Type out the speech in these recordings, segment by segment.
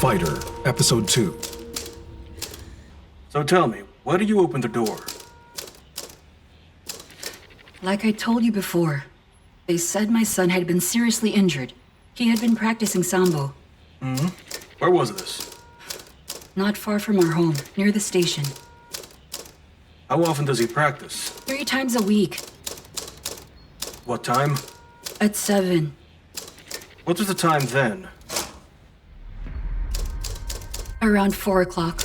Fighter, Episode 2. So tell me, why did you open the door? Like I told you before, they said my son had been seriously injured. He had been practicing Sambo. Where was this? Not far from our home, near the station. How often does he practice? 3 times a week. What time? At 7. What was the time then? Around 4 o'clock.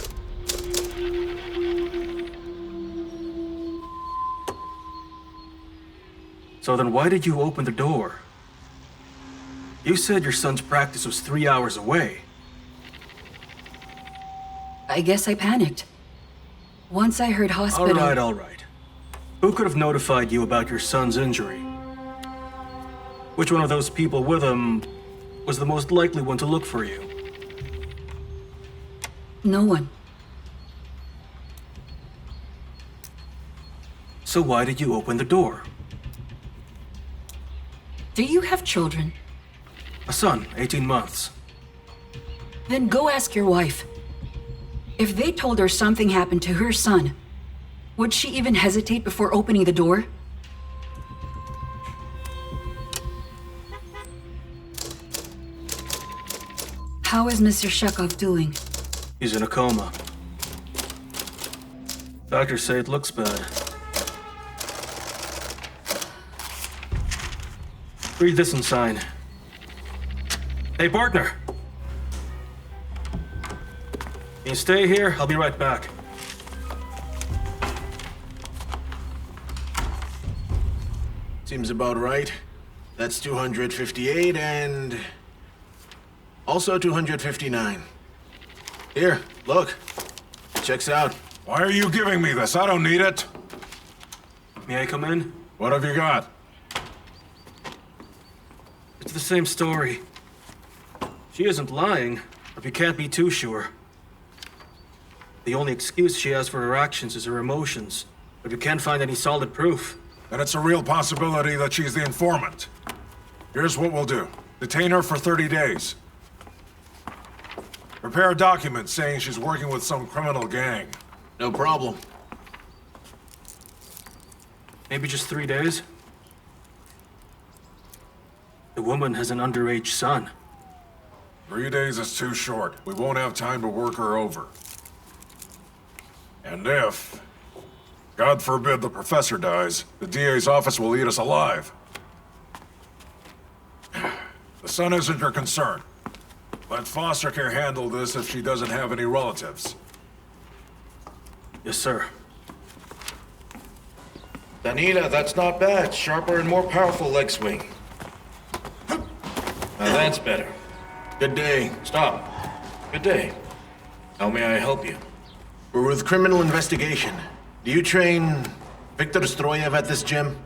So then why did you open the door? You said your son's practice was 3 hours away. I guess I panicked. Once I heard hospital... All right. Who could have notified you about your son's injury? Which one of those people with him was the most likely one to look for you? No one. So why did you open the door? Do you have children? A son, 18 months. Then go ask your wife. If they told her something happened to her son, would she even hesitate before opening the door? How is Mr. Shekov doing? He's in a coma. Doctors say it looks bad. Read this and sign. Hey, partner! Can you stay here? I'll be right back. Seems about right. That's 258 and... also 259. Here, look. It checks out. Why are you giving me this? I don't need it. May I come in? What have you got? It's the same story. She isn't lying, but we can't be too sure. The only excuse she has for her actions is her emotions, but we can't find any solid proof. Then it's a real possibility that she's the informant. Here's what we'll do. Detain her for 30 days. Prepare a document saying she's working with some criminal gang. No problem. Maybe just 3 days? The woman has an underage son. 3 days is too short. We won't have time to work her over. And if, God forbid, the professor dies, the DA's office will eat us alive. The son isn't your concern. Let foster care handle this if she doesn't have any relatives. Yes, sir. Danila, that's not bad. Sharper and more powerful leg swing. Now that's better. Good day. Stop. Good day. How may I help you? We're with criminal investigation. Do you train Viktor Stroev at this gym?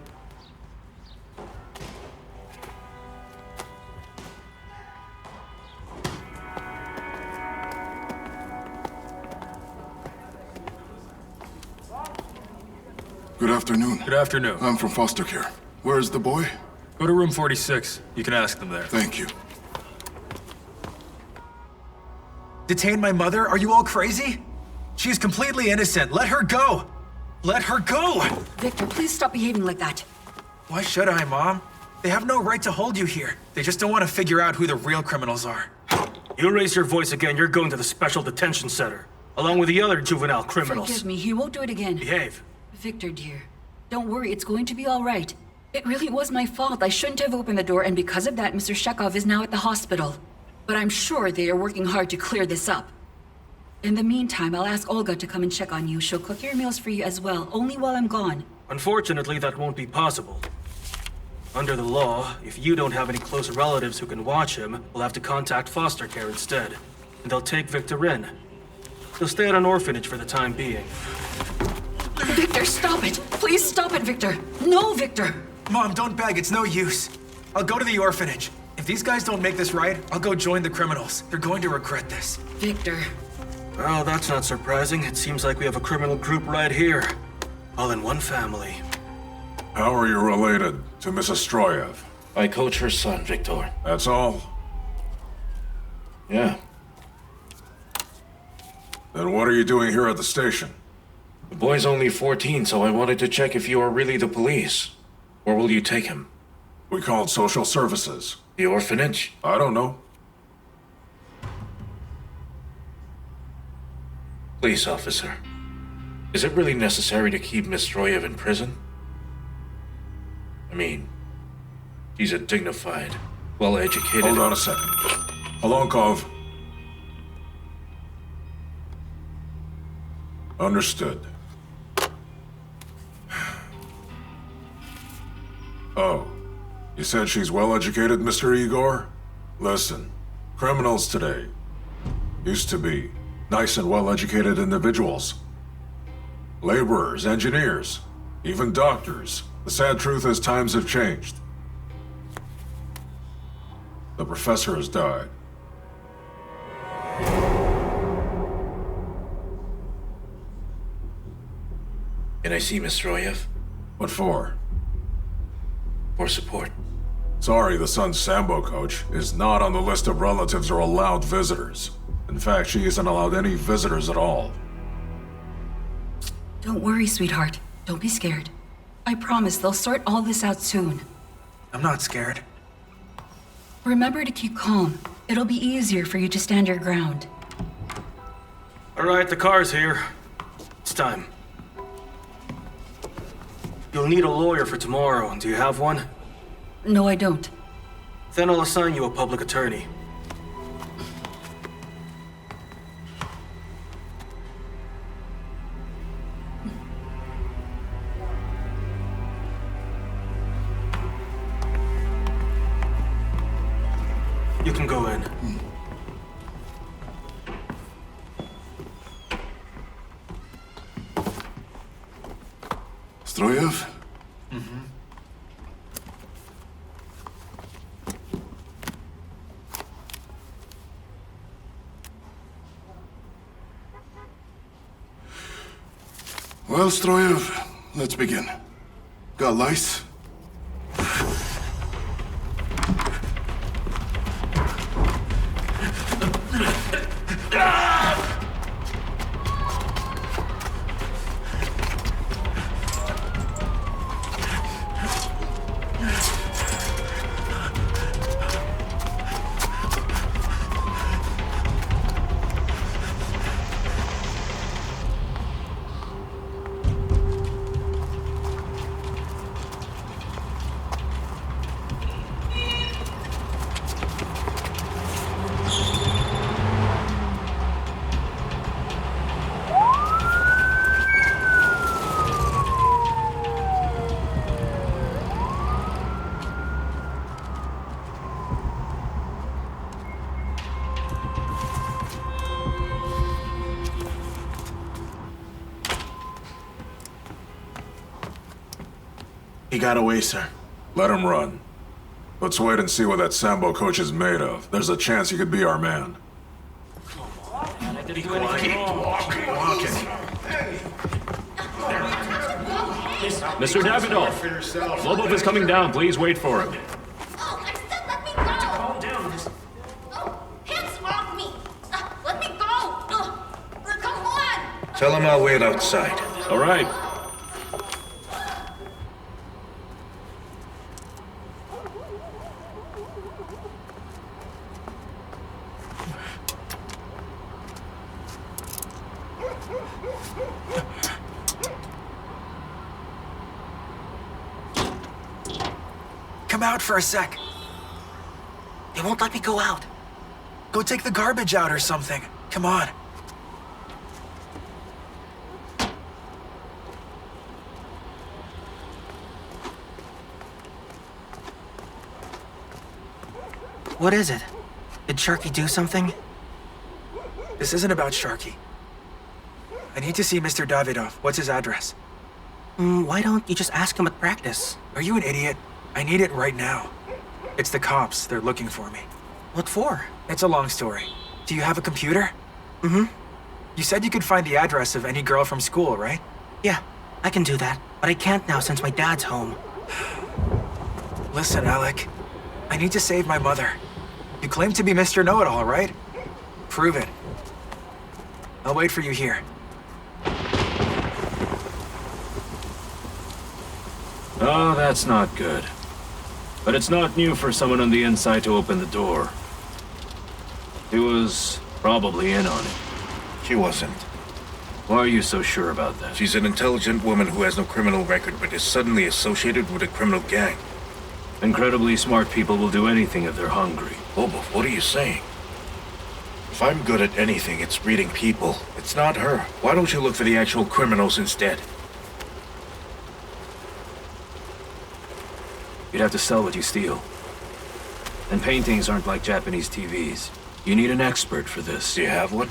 Good afternoon. Good afternoon. I'm from foster care. Where's the boy? Go to room 46. You can ask them there. Thank you. Detain my mother? Are you all crazy? She's completely innocent. Let her go! Let her go! Victor, please stop behaving like that. Why should I, Mom? They have no right to hold you here. They just don't want to figure out who the real criminals are. You raise your voice again, you're going to the special detention center, along with the other juvenile criminals. Forgive me, he won't do it again. Behave. Victor, dear, don't worry, it's going to be all right. It really was my fault. I shouldn't have opened the door, and because of that, Mr. Shekov is now at the hospital. But I'm sure they are working hard to clear this up. In the meantime, I'll ask Olga to come and check on you. She'll cook your meals for you as well, only while I'm gone. Unfortunately, that won't be possible. Under the law, if you don't have any close relatives who can watch him, we'll have to contact foster care instead. And they'll take Victor in. He'll stay at an orphanage for the time being. Victor, stop it! Please stop it, Victor! No, Victor! Mom, don't beg. It's no use. I'll go to the orphanage. If these guys don't make this right, I'll go join the criminals. They're going to regret this. Victor. Well, that's not surprising. It seems like we have a criminal group right here. All in one family. How are you related to Mrs. Stroev? I coach her son, Viktor. That's all? Yeah. Then what are you doing here at the station? The boy's only 14, so I wanted to check if you are really the police. Where will you take him? We called social services. The orphanage? I don't know. Police officer. Is it really necessary to keep Miss Stroev in prison? I mean, she's a dignified, well-educated... Hold on a second. Alonkov. Understood. Oh, you said she's well-educated, Mr. Igor? Listen, criminals today used to be nice and well-educated individuals. Laborers, engineers, even doctors. The sad truth is times have changed. The professor has died. Can I see Miss Stroev? What for? For support. Sorry, the son's Sambo coach is not on the list of relatives or allowed visitors. In fact, she isn't allowed any visitors at all. Don't worry, sweetheart. Don't be scared. I promise they'll sort all this out soon. I'm not scared. Remember to keep calm. It'll be easier for you to stand your ground. All right, the car's here. It's time. You'll need a lawyer for tomorrow. Do you have one? No, I don't. Then I'll assign you a public attorney. You can go in. Stroev? Well, Stroev, let's begin. Got lice? He got away, sir. Let him run. Let's wait and see what that Sambo coach is made of. There's a chance he could be our man. Mr. Davydov, Lobov is coming down. Please wait for him. Oh, I said let me go! Calm down. Oh, hands off me! Let me go! Come on! Tell him I'll wait outside. All right. Come out for a sec. They won't let me go out. Go take the garbage out or something. Come on. What is it? Did Sharky do something? This isn't about Sharky. I need to see Mr. Davydov. What's his address? Why don't you just ask him at practice? Are you an idiot? I need it right now. It's the cops. They're looking for me. What for? It's a long story. Do you have a computer? Mm-hmm. You said you could find the address of any girl from school, right? Yeah, I can do that. But I can't now since my dad's home. Listen, Alec. I need to save my mother. You claim to be Mr. Know-It-All, right? Prove it. I'll wait for you here. Oh, that's not good. But it's not new for someone on the inside to open the door. He was probably in on it. She wasn't. Why are you so sure about that? She's an intelligent woman who has no criminal record but is suddenly associated with a criminal gang. Incredibly smart people will do anything if they're hungry. Boba, what are you saying? If I'm good at anything, it's reading people. It's not her. Why don't you look for the actual criminals instead? You'd have to sell what you steal. And paintings aren't like Japanese TVs. You need an expert for this. Do you have one?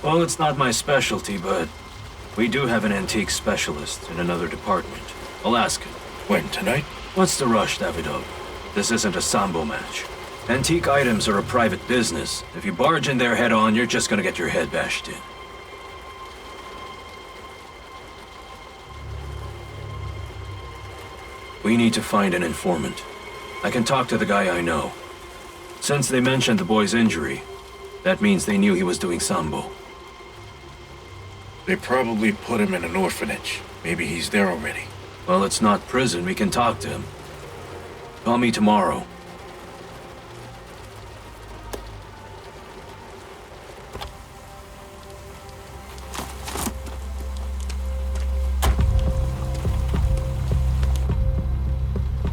Well, it's not my specialty, but we do have an antique specialist in another department. I'll ask him. When, tonight? What's the rush, Davydov? This isn't a Sambo match. Antique items are a private business. If you barge in there head-on, you're just gonna get your head bashed in. We need to find an informant. I can talk to the guy I know. Since they mentioned the boy's injury, that means they knew he was doing Sambo. They probably put him in an orphanage. Maybe he's there already. Well, it's not prison. We can talk to him. Call me tomorrow.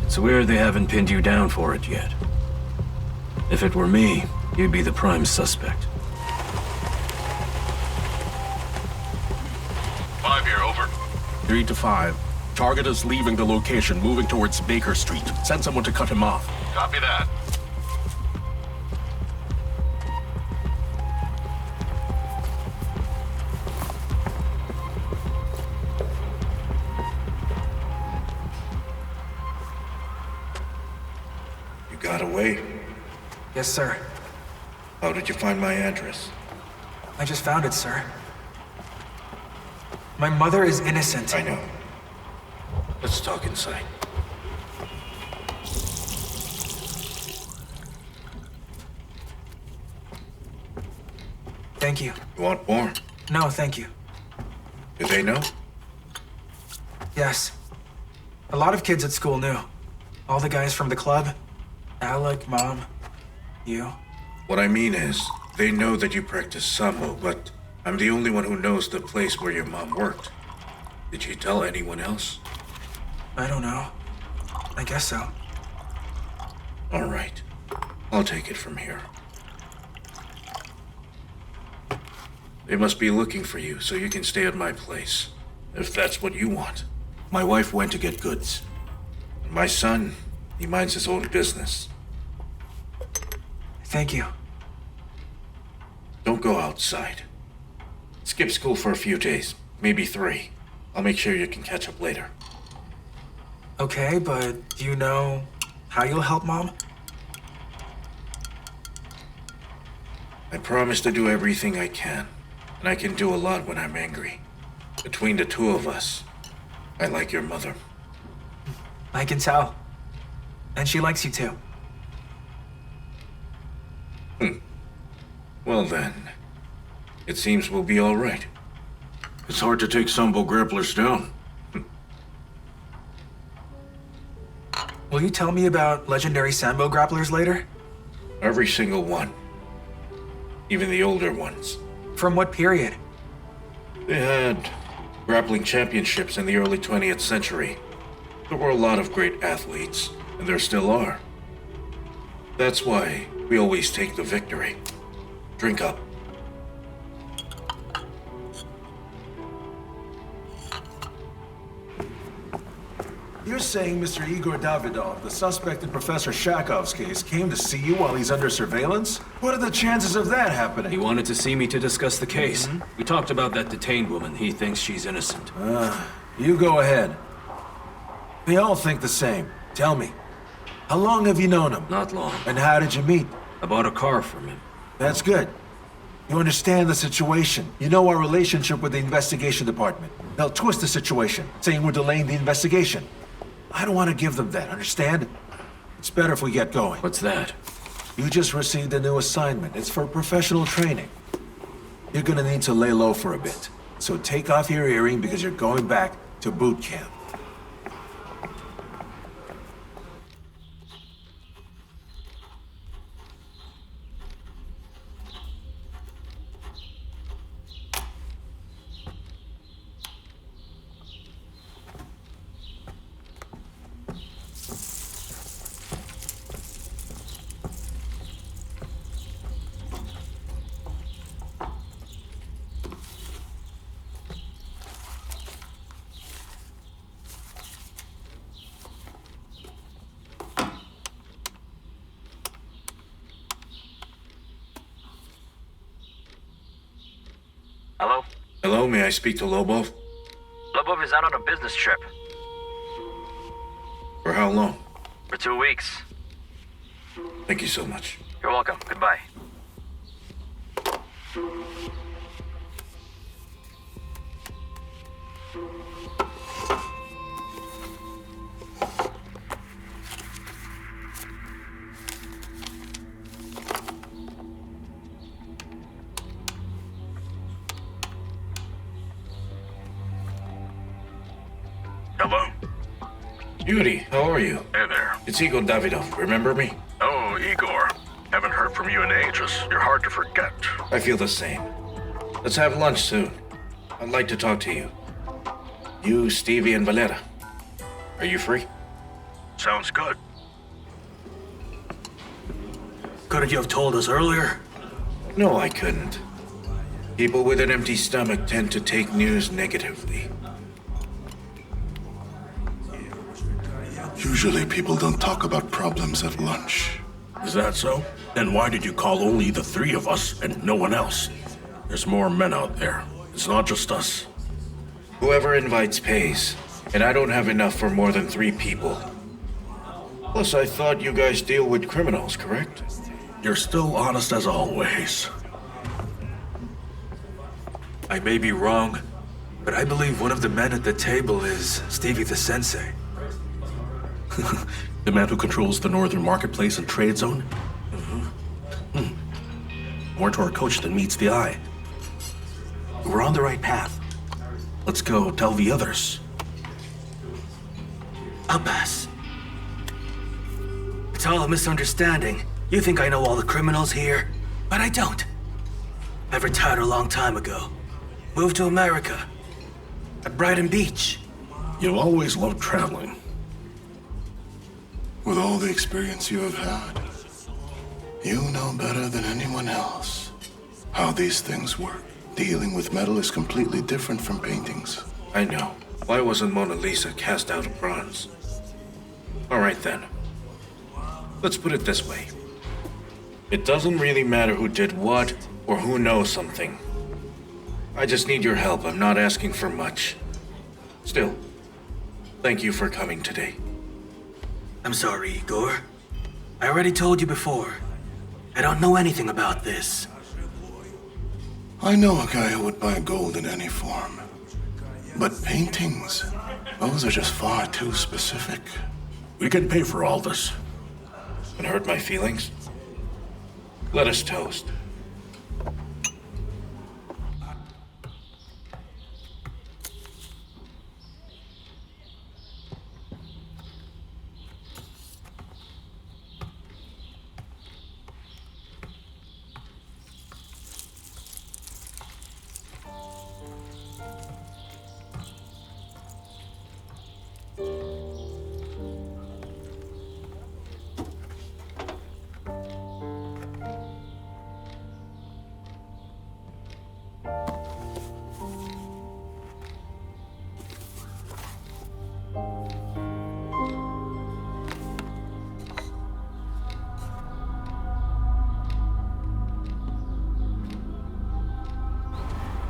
It's weird they haven't pinned you down for it yet. If it were me, you'd be the prime suspect. 5 here, over. 3 to 5. Target is leaving the location, moving towards Baker Street. Send someone to cut him off. Copy that. You got away? Yes, sir. How did you find my address? I just found it, sir. My mother is innocent. I know. Let's talk inside. Thank you. You want more? No, thank you. Do they know? Yes. A lot of kids at school knew. All the guys from the club. Alec, Mom, you. What I mean is, they know that you practice Sambo, but I'm the only one who knows the place where your mom worked. Did she tell anyone else? I don't know. I guess so. All right. I'll take it from here. They must be looking for you, so you can stay at my place. If that's what you want. My wife went to get goods. My son, he minds his own business. Thank you. Don't go outside. Skip school for a few days, maybe 3. I'll make sure you can catch up later. Okay, but do you know how you'll help Mom? I promise to do everything I can, and I can do a lot when I'm angry. Between the two of us, I like your mother. I can tell. And she likes you too. Well then, it seems we'll be all right. It's hard to take Sambo grapplers down. Will you tell me about legendary Sambo grapplers later? Every single one. Even the older ones. From what period? They had grappling championships in the early 20th century. There were a lot of great athletes, and there still are. That's why we always take the victory. Drink up. You're saying Mr. Igor Davydov, the suspect in Professor Shakov's case, came to see you while he's under surveillance? What are the chances of that happening? He wanted to see me to discuss the case. We talked about that detained woman. He thinks she's innocent. You go ahead. They all think the same. Tell me, how long have you known him? Not long. And how did you meet? I bought a car from him. That's good. You understand the situation. You know our relationship with the investigation department. They'll twist the situation, saying we're delaying the investigation. I don't want to give them that, understand? It's better if we get going. What's that? You just received a new assignment. It's for professional training. You're gonna need to lay low for a bit. So take off your earring because you're going back to boot camp. Hello? Hello, may I speak to Lobov? Lobov is out on a business trip. For how long? For 2 weeks. Thank you so much. You're welcome. Goodbye. Hello? Yuri, how are you? Hey there. It's Igor Davydov. Remember me? Oh, Igor. Haven't heard from you in ages. You're hard to forget. I feel the same. Let's have lunch soon. I'd like to talk to you. You, Stevie, and Valera. Are you free? Sounds good. Couldn't you have told us earlier? No, I couldn't. People with an empty stomach tend to take news negatively. Usually people don't talk about problems at lunch. Is that so? Then why did you call only the three of us and no one else? There's more men out there. It's not just us. Whoever invites pays, and I don't have enough for more than 3 people. Plus, I thought you guys deal with criminals, correct? You're still honest as always. I may be wrong, but I believe one of the men at the table is Stevie the Sensei. The man who controls the northern marketplace and trade zone? More to our coach than meets the eye. We're on the right path. Let's go tell the others. I'll pass. It's all a misunderstanding. You think I know all the criminals here, but I don't. I retired a long time ago. Moved to America. At Brighton Beach. You've always loved traveling. With all the experience you have had, you know better than anyone else how these things work. Dealing with metal is completely different from paintings. I know. Why wasn't Mona Lisa cast out of bronze? All right then. Let's put it this way. It doesn't really matter who did what or who knows something. I just need your help. I'm not asking for much. Still, thank you for coming today. I'm sorry, Igor. I already told you before. I don't know anything about this. I know a guy who would buy gold in any form. But paintings, those are just far too specific. We can pay for all this. And hurt my feelings? Let us toast.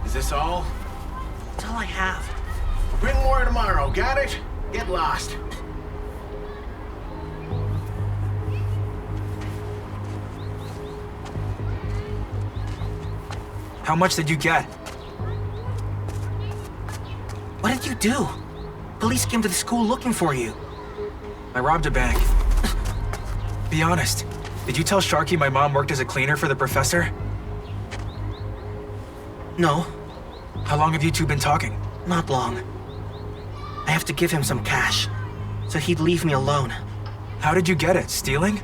Is this all? That's all I have. Bring more tomorrow, got it? Get lost. How much did you get? What did you do? Police came to the school looking for you. I robbed a bank. Be honest. Did you tell Sharky my mom worked as a cleaner for the professor? No, How long have you two been talking? not long. I have to give him some cash, so he'd leave me alone. How did you get it? Stealing?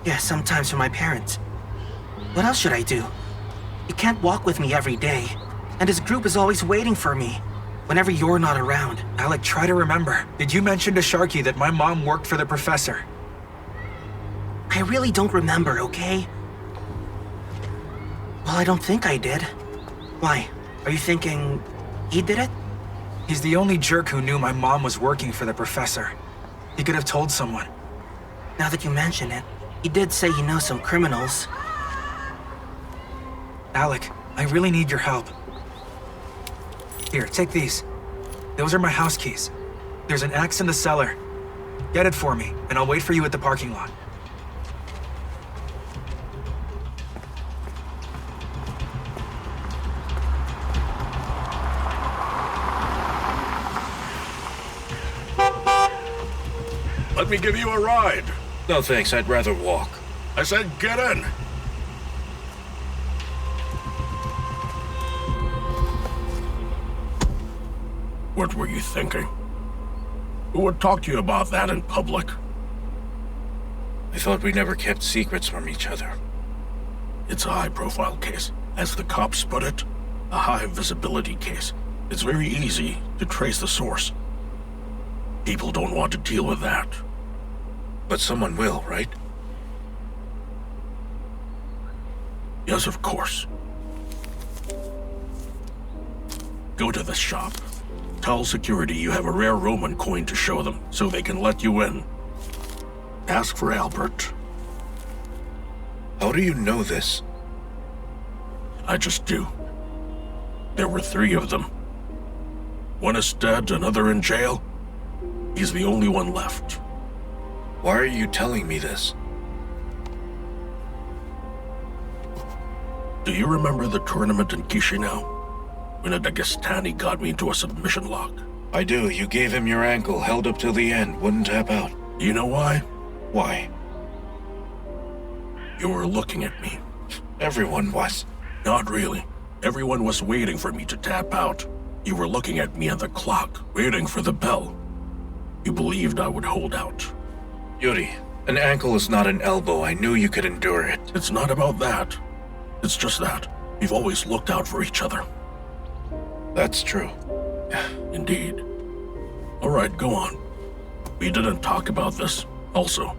Yeah, sometimes from my parents. What else should I do? He can't walk with me every day, and his group is always waiting for me, whenever you're not around. Alec, try to remember. Did you mention to Sharky that my mom worked for the professor? I really don't remember, okay? Well, I don't think I did. Why? Are you thinking he did it? He's the only jerk who knew my mom was working for the professor. He could have told someone. Now that you mention it, he did say he knows some criminals. Alec, I really need your help. Here, take these. Those are my house keys. There's an axe in the cellar. Get it for me, and I'll wait for you at the parking lot. Let me give you a ride. No thanks, I'd rather walk. I said get in. What were you thinking? Who would talk to you about that in public? I thought we never kept secrets from each other. It's a high-profile case. As the cops put it, a high-visibility case. It's very easy to trace the source. People don't want to deal with that. But someone will, right? Yes, of course. Go to the shop. Tell security you have a rare Roman coin to show them, so they can let you in. Ask for Albert. How do you know this? I just do. There were 3 of them. One is dead, another in jail. He's the only one left. Why are you telling me this? Do you remember the tournament in Chisinau? When a Dagestani got me into a submission lock? I do. You gave him your ankle, held up till the end, wouldn't tap out. You know why? Why? You were looking at me. Everyone was. Not really. Everyone was waiting for me to tap out. You were looking at me at the clock, waiting for the bell. You believed I would hold out. Yuri, an ankle is not an elbow. I knew you could endure it. It's not about that. It's just that we've always looked out for each other. That's true. Indeed. All right, go on. We didn't talk about this. Also,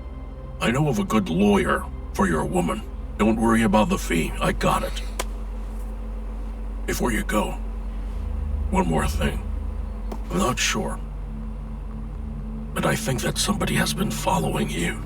I know of a good lawyer for your woman. Don't worry about the fee. I got it. Before you go, one more thing. I'm not sure, but I think that somebody has been following you.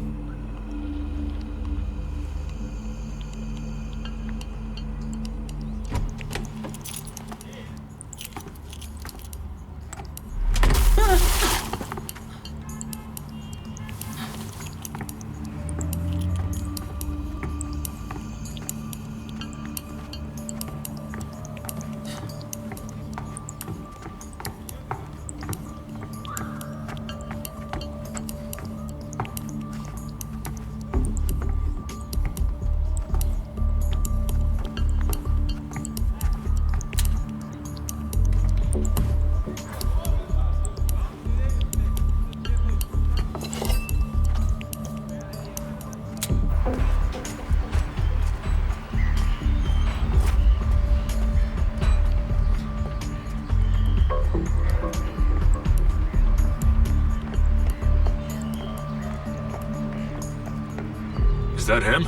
Is that him?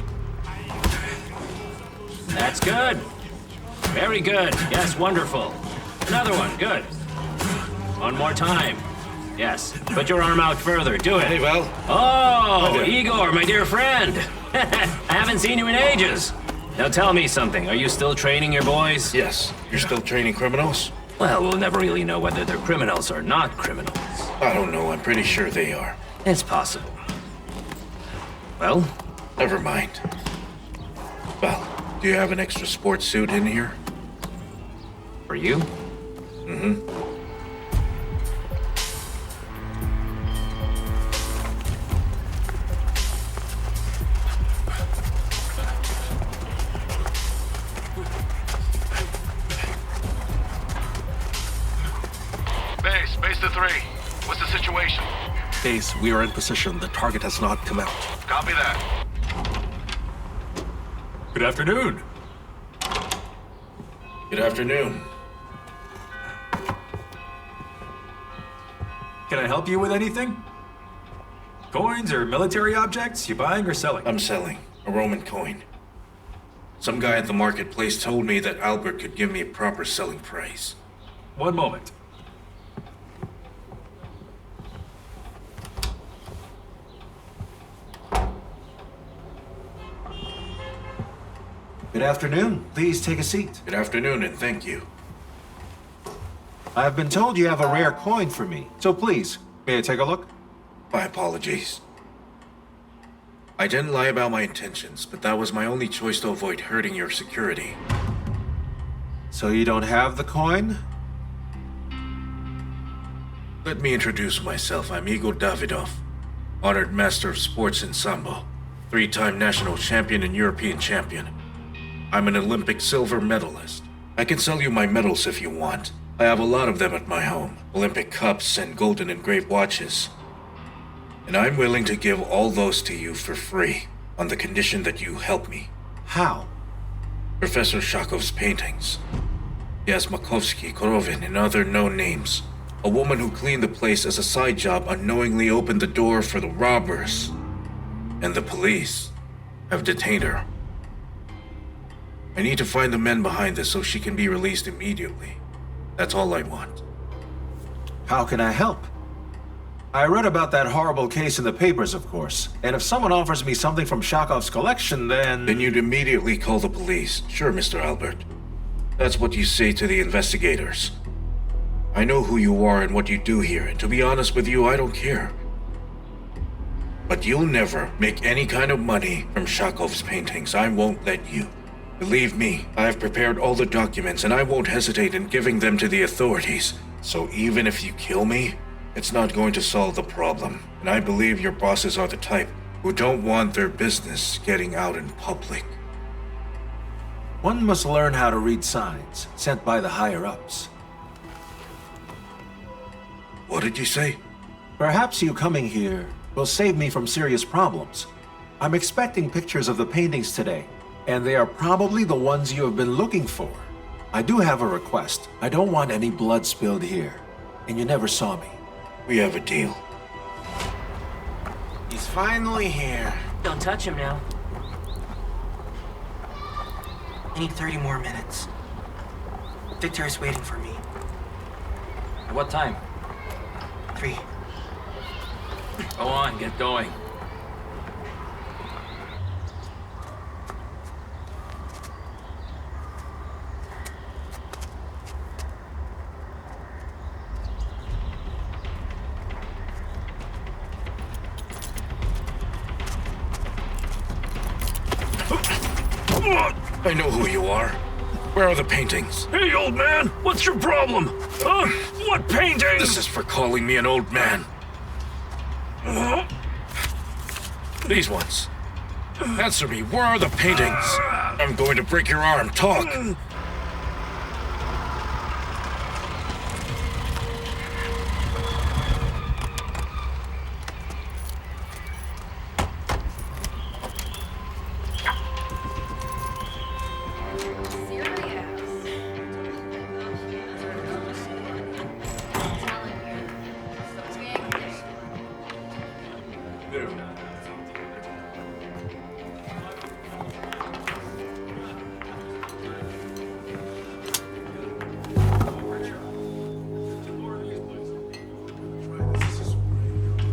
That's good. Very good. Yes, wonderful. Another one. Good. One more time. Yes. Put your arm out further. Do it. Hey, Val. Oh, Igor, my dear friend. I haven't seen you in ages. Now tell me something. Are you still training your boys? Yes. You're still training criminals? Well, we'll never really know whether they're criminals or not criminals. I don't know. I'm pretty sure they are. It's possible. Well? Never mind. Val, do you have an extra sports suit in here? For you? Mm-hmm. Base to 3. What's the situation? Base, we are in position. The target has not come out. Copy that. Good afternoon. Good afternoon. Can I help you with anything? Coins or military objects? You buying or selling? I'm selling a Roman coin. Some guy at the marketplace told me that Albert could give me a proper selling price. One moment. Good afternoon. Please take a seat. Good afternoon, and thank you. I've been told you have a rare coin for me, so please, may I take a look? My apologies. I didn't lie about my intentions, but that was my only choice to avoid hurting your security. So you don't have the coin? Let me introduce myself. I'm Igor Davydov, honored master of sports in Sambo, 3-time national champion and European champion. I'm an Olympic silver medalist. I can sell you my medals if you want. I have a lot of them at my home. Olympic cups and golden engraved watches. And I'm willing to give all those to you for free, on the condition that you help me. How? Professor Shakov's paintings. Yasmakovsky, Korovin, and other known names. A woman who cleaned the place as a side job unknowingly opened the door for the robbers. And the police have detained her. I need to find the men behind this so she can be released immediately. That's all I want. How can I help? I read about that horrible case in the papers, of course. And if someone offers me something from Shakov's collection, then... Then you'd immediately call the police. Sure, Mr. Albert. That's what you say to the investigators. I know who you are and what you do here, and to be honest with you, I don't care. But you'll never make any kind of money from Shakov's paintings. I won't let you. Believe me, I have prepared all the documents and I won't hesitate in giving them to the authorities. So even if you kill me, it's not going to solve the problem. And I believe your bosses are the type who don't want their business getting out in public. One must learn how to read signs sent by the higher-ups. What did you say? Perhaps you coming here will save me from serious problems. I'm expecting pictures of the paintings today. And they are probably the ones you have been looking for. I do have a request. I don't want any blood spilled here. And you never saw me. We have a deal. He's finally here. Don't touch him now. I need 30 more minutes. Victor is waiting for me. At what time? 3. Go on, get going. I know who you are. Where are the paintings? Hey, old man, what's your problem? Huh? What paintings? This is for calling me an old man. These ones. Answer me, where are the paintings? I'm going to break your arm. Talk.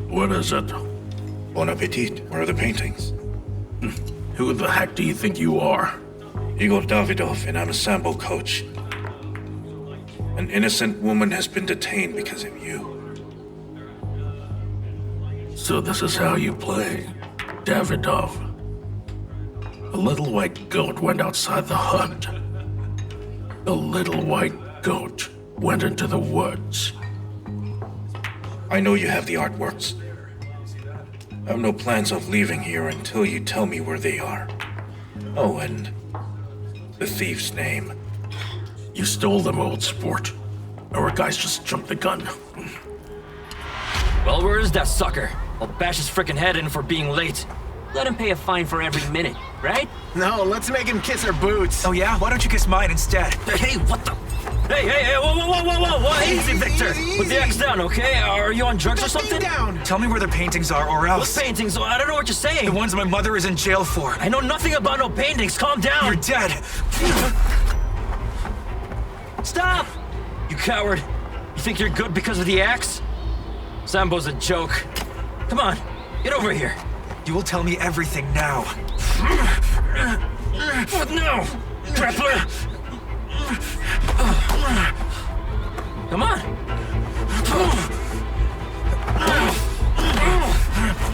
What is it? Bon appetit. Where are the paintings? Who the heck do you think you are? Igor Davydov, and I'm a Sambo coach. An innocent woman has been detained because of you. So this is how you play, Davydov. A little white goat went outside the hunt. A little white goat went into the woods. I know you have the artworks. I have no plans of leaving here until you tell me where they are. Oh, and the thief's name. You stole them, old sport. Our guys just jumped the gun. Well, where is that sucker? I'll bash his frickin' head in for being late. Let him pay a fine for every minute, right? No, let's make him kiss our boots. Oh yeah? Why don't you kiss mine instead? Hey, what the? Hey, whoa, easy, Victor. Put the axe down, okay? Are you on drugs or something? Down. Tell me where the paintings are, or else. What paintings? I don't know what you're saying. The ones my mother is in jail for. I know nothing about no paintings. Calm down. You're dead. Stop! You coward. You think you're good because of the axe? Sambo's a joke. Come on, get over here. You will tell me everything now. What now? Grappler! Come on!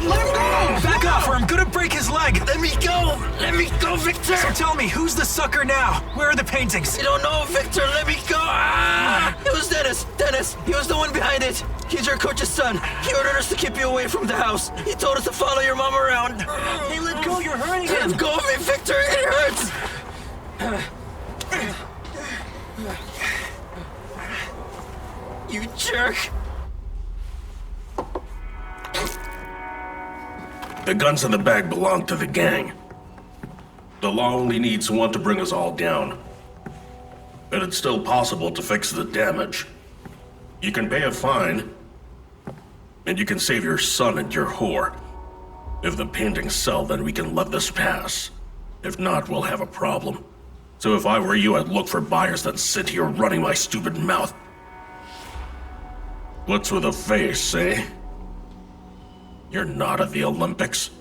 Let him go! Back off or I'm gonna break his leg! Let me go! Let me go, Victor! So tell me, who's the sucker now? Where are the paintings? I don't know, Victor! Let me go! Ah! It was Dennis! Dennis! He was the one behind it! He's your coach's son! He ordered us to keep you away from the house! He told us to follow your mom around! Hey, let go! You're hurting him! Let go of me, Victor! It hurts! You jerk! The guns in the bag belong to the gang. The law only needs one to bring us all down. But it's still possible to fix the damage. You can pay a fine, and you can save your son and your whore. If the paintings sell, then we can let this pass. If not, we'll have a problem. So if I were you, I'd look for buyers than sit here running my stupid mouth. What's with a face, eh? You're not at the Olympics.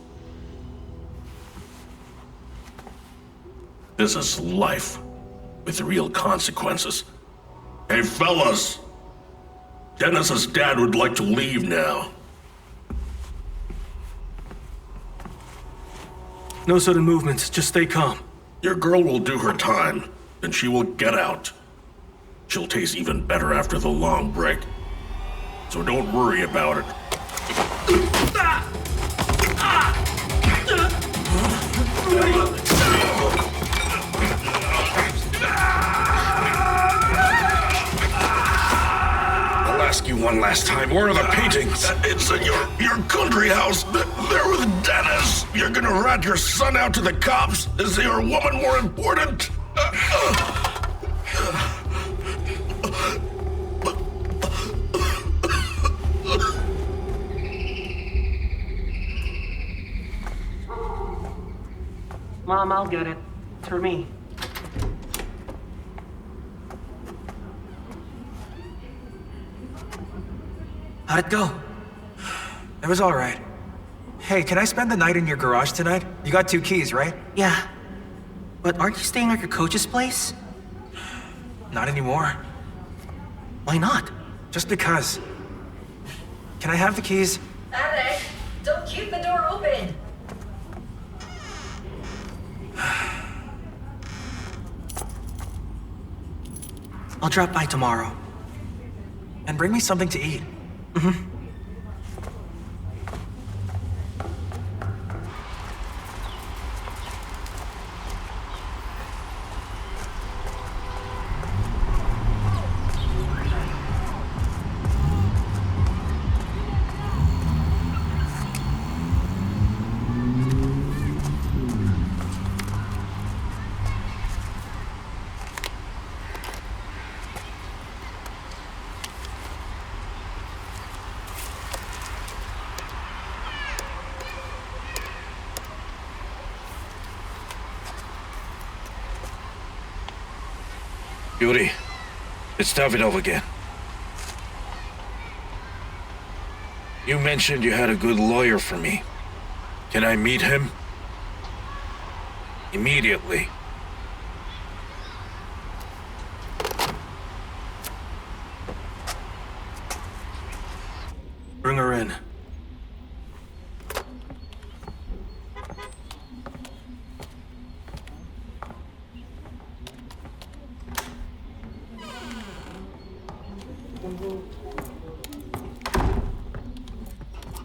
This is life, with real consequences. Hey, fellas! Dennis's dad would like to leave now. No sudden movements, just stay calm. Your girl will do her time, and she will get out. She'll taste even better after the long break. So don't worry about it. I'll ask you one last time, where are the paintings? It's in your country house. They're with Dennis. You're gonna rat your son out to the cops? Is your woman more important? Mom, I'll get it. It's for me. How'd it go? It was all right. Hey, can I spend the night in your garage tonight? You got 2 keys, right? Yeah. But aren't you staying at your coach's place? Not anymore. Why not? Just because. Can I have the keys? Alec, don't keep the door open. I'll drop by tomorrow. And bring me something to eat. Mm-hmm. Yuri, it's Davydov again. You mentioned you had a good lawyer for me. Can I meet him? Immediately. Bring her in.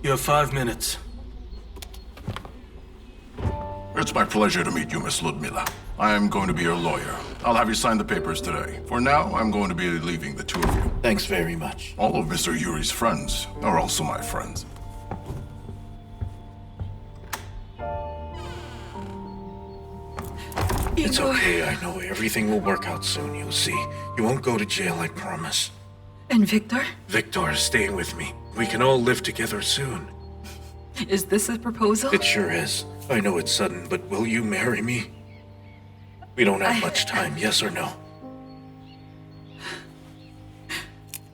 You have 5 minutes. It's my pleasure to meet you, Miss Ludmila. I am going to be your lawyer. I'll have you sign the papers today. For now, I'm going to be leaving the 2 of you. Thanks very much. All of Mr. Yuri's friends are also my friends. It's Igor. okay, I know. Everything will work out soon, you'll see. You won't go to jail, I promise. And Victor? Victor is staying with me. We can all live together soon. Is this a proposal? It sure is. I know it's sudden, but will you marry me? We don't have much time, yes or no?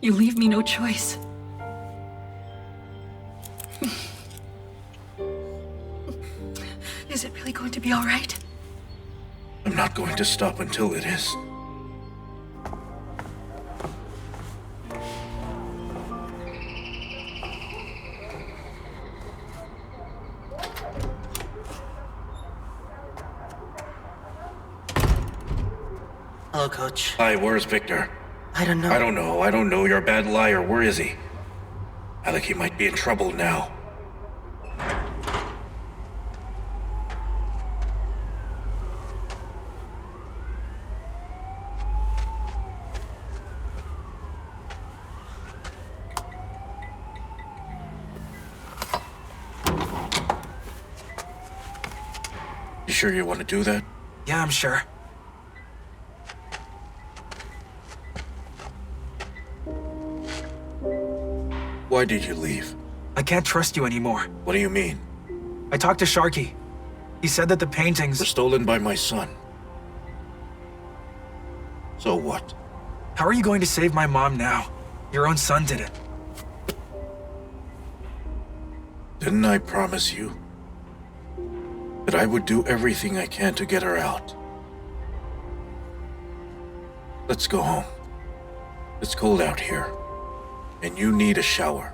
You leave me no choice. Is it really going to be all right? I'm not going to stop until it is. Hello, Coach. Hi, where's Victor? I don't know. I don't know. You're a bad liar. Where is he? Alec, he might be in trouble now. You sure you want to do that? Yeah, I'm sure. Why did you leave? I can't trust you anymore. What do you mean? I talked to Sharky. He said that the paintings Were stolen by my son. So what? How are you going to save my mom now? Your own son did it. Didn't I promise you that I would do everything I can to get her out? Let's go home. It's cold out here, and you need a shower.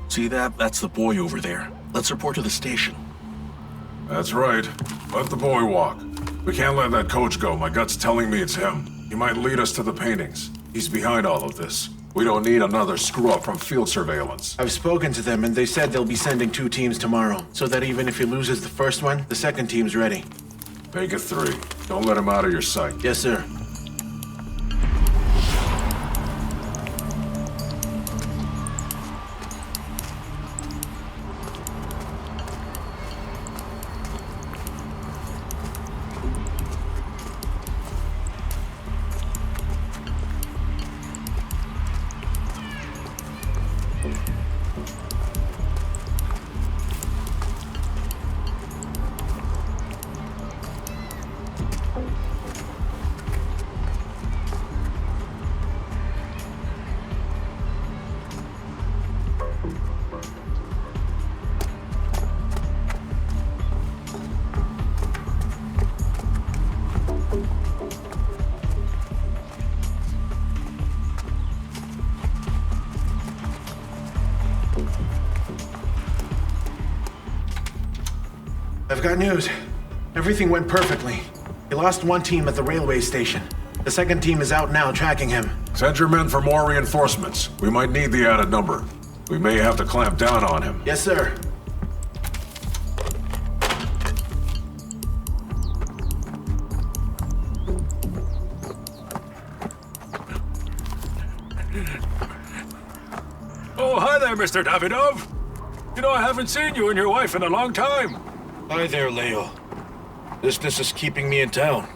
See that? That's the boy over there. Let's report to the station. That's right. Let the boy walk. We can't let that coach go. My gut's telling me it's him. He might lead us to the paintings. He's behind all of this. We don't need another screw-up from field surveillance. I've spoken to them, and they said they'll be sending 2 teams tomorrow, so that even if he loses the first one, the second team's ready. Make it 3. Don't let him out of your sight. Yes, sir. I've got news. Everything went perfectly. He lost 1 team at the railway station. The second team is out now tracking him. Send your men for more reinforcements. We might need the added number. We may have to clamp down on him. Yes, sir. Oh, hi there, Mr. Davydov. You know, I haven't seen you and your wife in a long time. Hi there, Leo. Business is keeping me in town.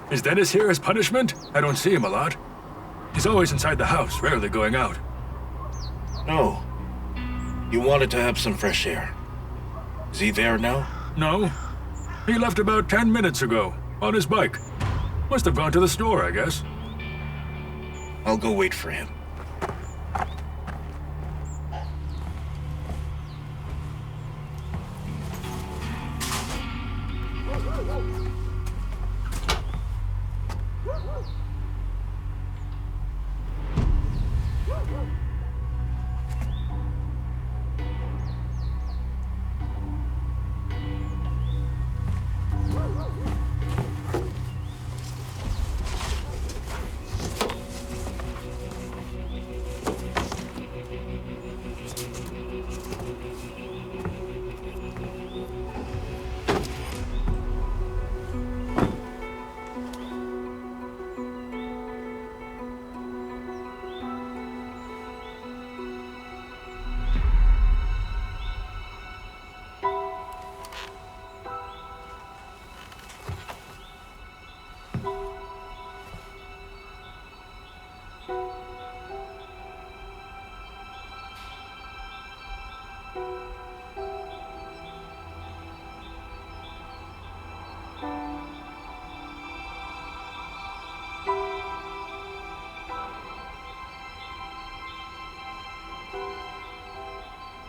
Is Dennis here as punishment? I don't see him a lot. He's always inside the house, rarely going out. No. You wanted to have some fresh air. Is he there now? No. He left about 10 minutes ago, on his bike. Must have gone to the store, I guess. I'll go wait for him.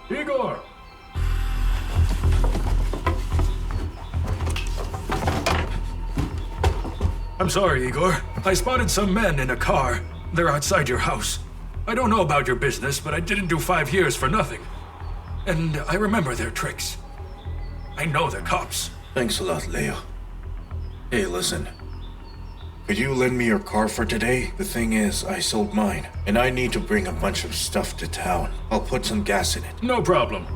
Igor! I'm sorry, Igor. I spotted some men in a car. They're outside your house. I don't know about your business, but I didn't do 5 years for nothing. And I remember their tricks. I know they're cops. Thanks a lot, Leo. Hey, listen. Could you lend me your car for today? The thing is, I sold mine, and I need to bring a bunch of stuff to town. I'll put some gas in it. No problem.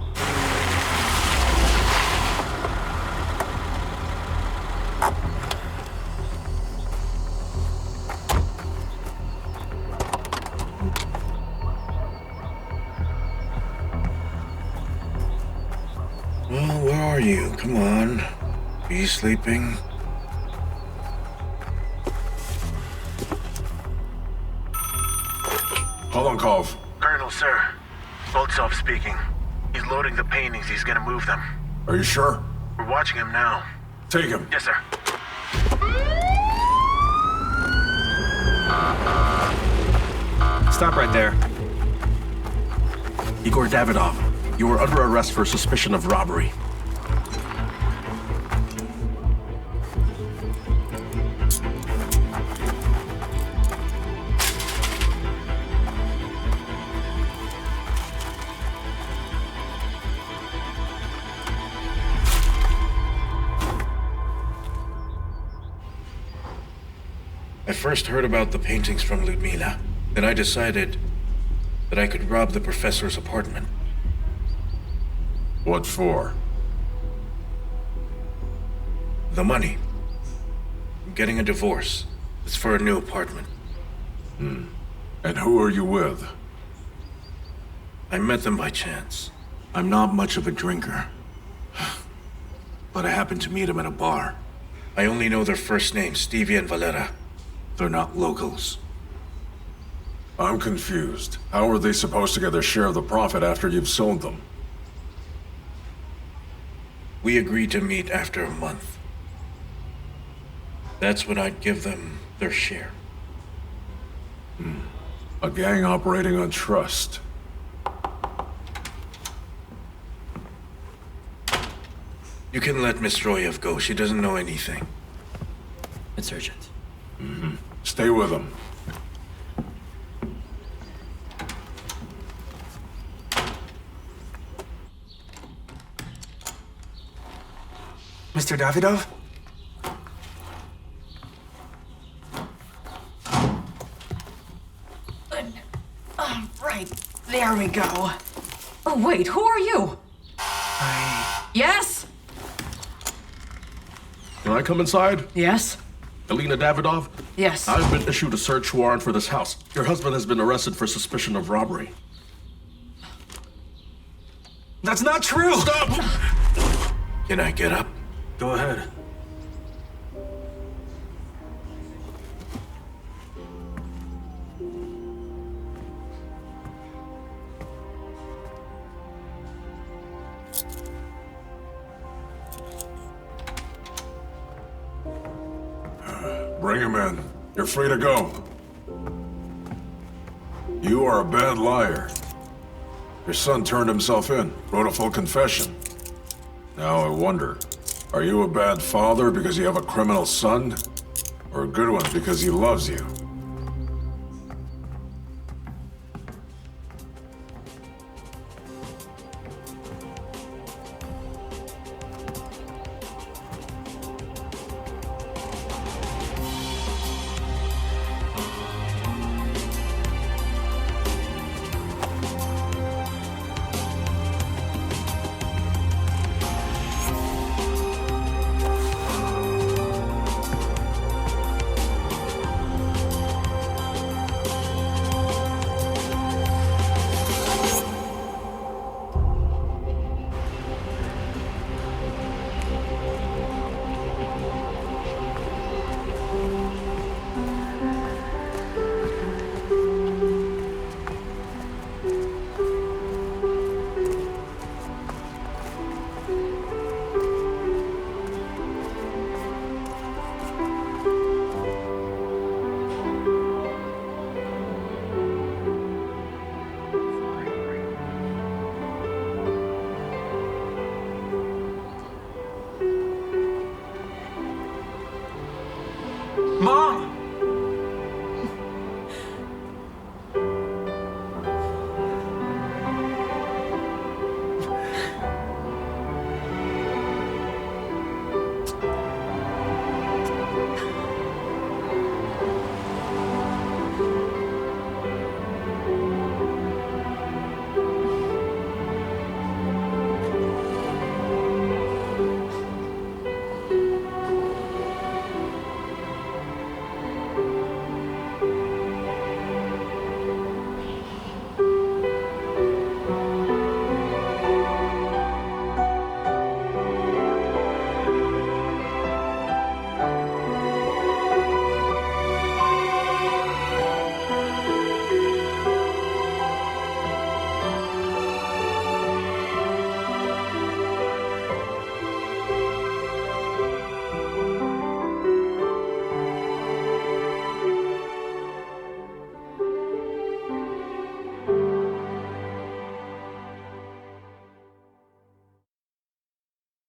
Well, where are you? Come on. Are you sleeping? Polankov. Colonel, sir. Boltsov speaking. He's loading the paintings. He's gonna move them. Are you sure? We're watching him now. Take him. Yes, sir. Stop right there. Igor Davydov, you are under arrest for suspicion of robbery. I first heard about the paintings from Ludmila. Then I decided that I could rob the professor's apartment. What for? The money. I'm getting a divorce. It's for a new apartment. And who are you with? I met them by chance. I'm not much of a drinker. But I happened to meet them at a bar. I only know their first names, Stevie and Valera. They're not locals. I'm confused. How are they supposed to get their share of the profit after you've sold them? We agreed to meet after a month. That's when I'd give them their share. A gang operating on trust. You can let Miss Stroev go. She doesn't know anything. It's urgent. Stay with them. Mr. Davydov? Right. There we go. Oh, wait, who are you? Yes? Can I come inside? Yes? Elena Davydov? Yes. I've been issued a search warrant for this house. Your husband has been arrested for suspicion of robbery. That's not true! Stop! Can I get up? Go ahead. Bring him in. You're free to go. You are a bad liar. Your son turned himself in, wrote a full confession. Now I wonder, are you a bad father because you have a criminal son? Or a good one because he loves you?